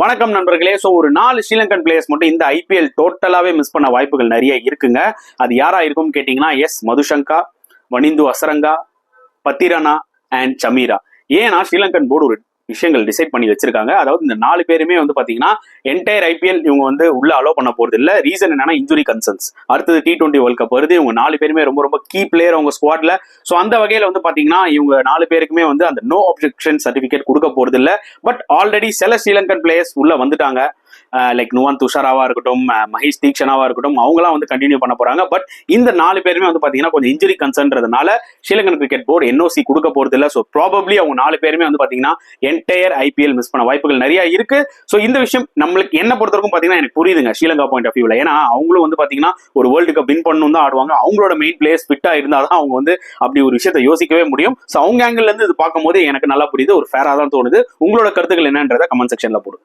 வணக்கம் நண்பர்களே. ஸோ ஒரு 4 ஸ்ரீலங்கன் பிளேயர்ஸ் மட்டும் இந்த ஐபிஎல் டோட்டலாவே மிஸ் பண்ண வாய்ப்புகள் நிறைய இருக்குங்க. அது யாரா இருக்கும் கேட்டீங்கன்னா, மதுஷங்கா, வனிந்து அசரங்கா, பத்திரனா அண்ட் சமீரா. ஏன்னா ஸ்ரீலங்கன் போர்டு ஒரு விஷயங்கள் டிசைட் பண்ணி வச்சிருக்காங்க. அதாவது இந்த 4 பேருமே பாத்தீங்கன்னா என்டையர் ஐபிஎல் இவங்க உள்ள அலோ பண்ண போறது இல்ல. ரீசன் என்னன்னா இன்ஜுரி கன்சர்ன்ஸ். அடுத்தது T20 வேர்ல்ட் கப் வருது. இவங்க 4 பேருமே ரொம்ப ரொம்ப கீ பிளேயர் அவங்க ஸ்குவாட்ல. ஸோ அந்த வகையில பாத்தீங்கன்னா இவங்க 4 பேருக்குமே அந்த நோ அப்ஜெக்ஷன் சர்டிபிகேட் கொடுக்க போறது இல்ல. பட் ஆல்ரெடி சில ஸ்ரீலங்கன் பிளேயர்ஸ் உள்ள வந்துட்டாங்க. லைக் நுவான் துஷாராவா இருக்கட்டும், மஹேஷ் தீக்ஷனாவா இருக்கட்டும், அவங்களாம் கண்டினியூ பண்ண போறாங்க. பட் இந்த 4 பேருமே பாத்தீங்கன்னா கொஞ்சம் இன்ஜுரி கன்சர்ன்றதுனால ஸ்ரீலங்கன் கிரிக்கெட் போர்டு என்ஓசி கொடுக்க போறது இல்ல. ஸோ ப்ராபப்ளி அவங்க 4 பேருமே பாத்தீங்கன்னா என்டையர் ஐபிஎல் மிஸ் பண்ண வாய்ப்புகள் நிறைய இருக்கு. ஸோ இந்த விஷயம் நம்மளுக்கு என்ன பொறுத்தவரைக்கும் பாத்தீங்கன்னா எனக்கு புரியுதுங்க ஸ்ரீலங்கா பாயிண்ட் ஆஃப் வியூல. ஏன்னா அவங்களும் பாத்தீங்கன்னா ஒரு வேர்ல்டு கப் வின் பண்ணணும் தான் ஆடுவாங்க. அவங்களோட மெயின் பிளேயர்ஸ் ஃபிட்டா இருந்தாதான் அவங்க அப்படி ஒரு விஷயத்தை யோசிக்கவே முடியும். ஸோ அவங்க ஆங்கிள் இருந்து இது பார்க்கும் போது எனக்கு நல்லா புரியுது. ஒரு ஃபேரா தான் தோணுது. உங்களோட கருத்துக்கள் என்னன்றதை கமெண்ட் செக்ஷன்ல போடுங்க.